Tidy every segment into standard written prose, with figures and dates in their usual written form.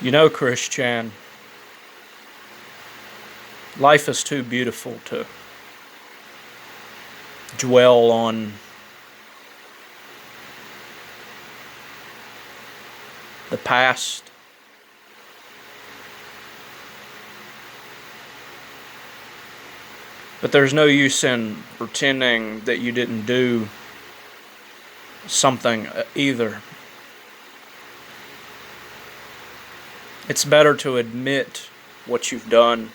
You know, Christian, life is too beautiful to dwell on the past. But there's no use in pretending that you didn't do something either. It's better to admit what you've done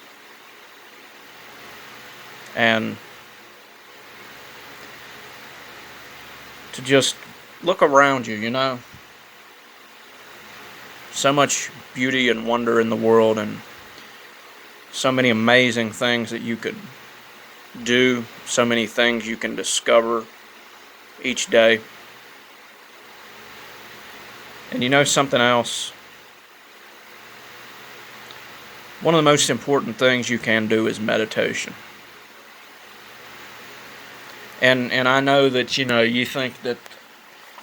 and to just look around you, you know. So much beauty and wonder in the world, and so many amazing things that you could do, so many things you can discover each day. And you know something else? One of the most important things you can do is meditation. And I know that, you think that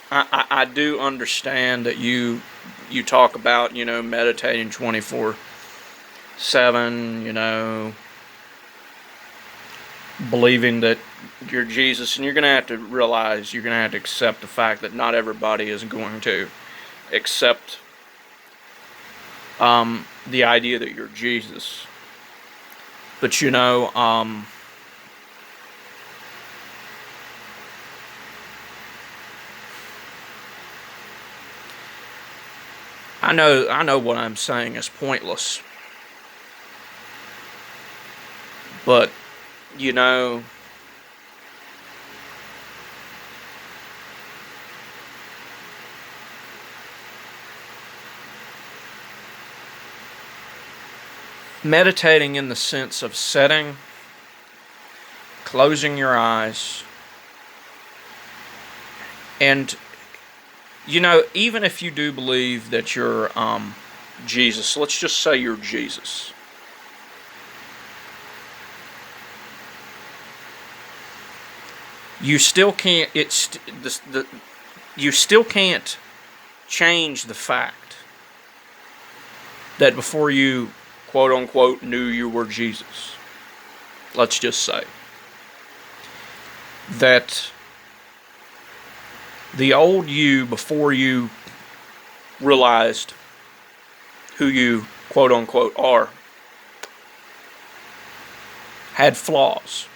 I do understand that you talk about, meditating 24/7, believing that you're Jesus, and you're going to have to realize, you're going to have to accept the fact that not everybody is going to accept the idea that you're Jesus. But I know what I'm saying is pointless. But meditating in the sense of sitting, closing your eyes, and even if you do believe that you're Jesus, let's just say you're Jesus. You still can't. You still can't change the fact that before you, quote unquote, knew you were Jesus. Let's just say that the old you, before you realized who you, quote unquote, are, had flaws.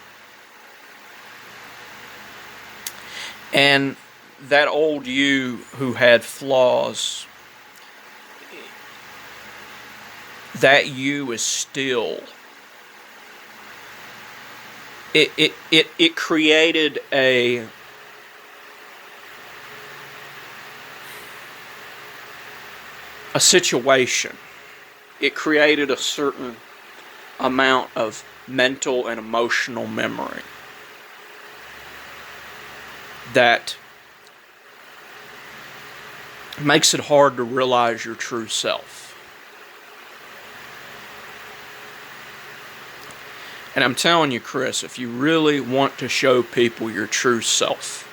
And that old you who had flaws, that you is still, it created a situation. It created a certain amount of mental and emotional memory that makes it hard to realize your true self. And I'm telling you, Chris, if you really want to show people your true self,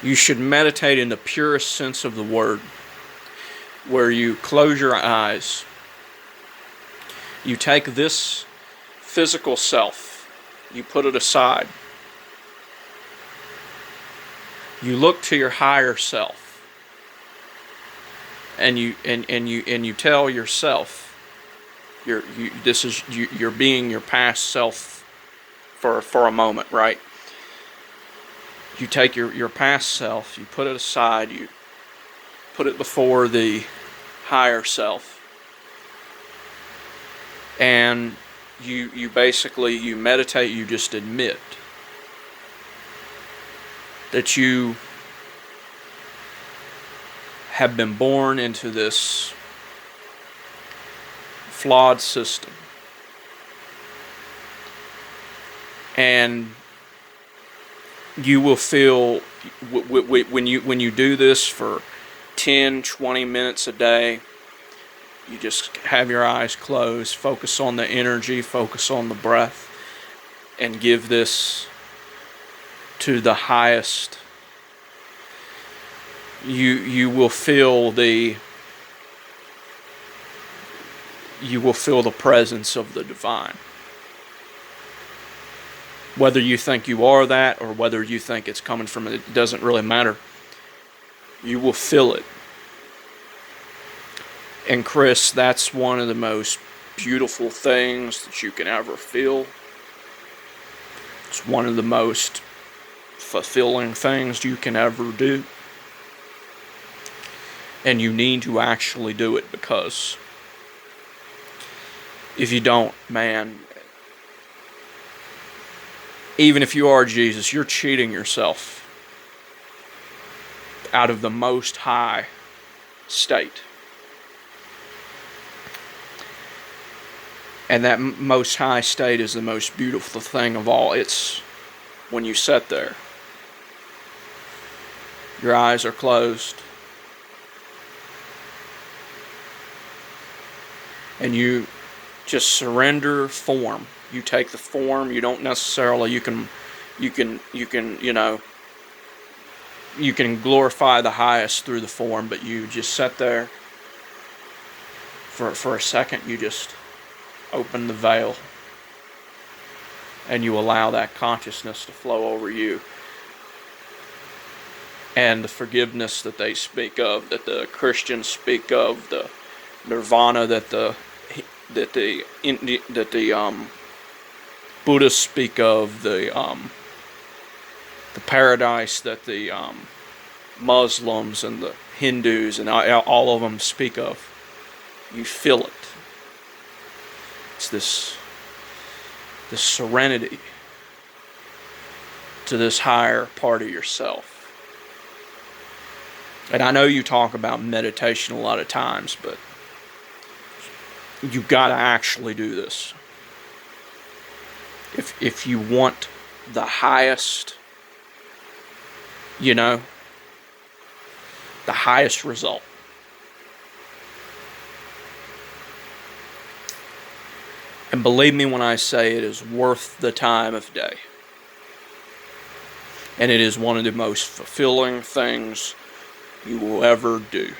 you should meditate in the purest sense of the word, where you close your eyes, you take this physical self, you put it aside, you look to your higher self, and you tell yourself, you're being your past self for a moment, right? You take your past self, you put it aside, you put it before the higher self, and you basically, you meditate, you just admit that you have been born into this flawed system. And you will feel, when you do this for 10, 20 minutes a day, you just have your eyes closed, focus on the energy, focus on the breath, and give this to the highest you will feel the presence of the divine. Whether you think you are that or whether you think it's coming from it, it doesn't really matter. You will feel it. And Chris, that's one of the most beautiful things that you can ever feel. It's one of the most fulfilling things you can ever do. And you need to actually do it, because if you don't, man, even if you are Jesus, you're cheating yourself out of the most high state. And that most high state is the most beautiful thing of all. It's when you sit there, your eyes are closed, and you just surrender form. You take the form. You don't necessarily. You can glorify the highest through the form, but you just sit there for a second. You just open the veil, and you allow that consciousness to flow over you. And the forgiveness that they speak of, that the Christians speak of, the nirvana that the Buddhists speak of, the paradise that the Muslims and the Hindus and all of them speak of. You feel it. It's this serenity to this higher part of yourself. And I know you talk about meditation a lot of times, but you got to actually do this. If you want the highest, the highest result. And believe me when I say it is worth the time of day. And it is one of the most fulfilling things you will ever do.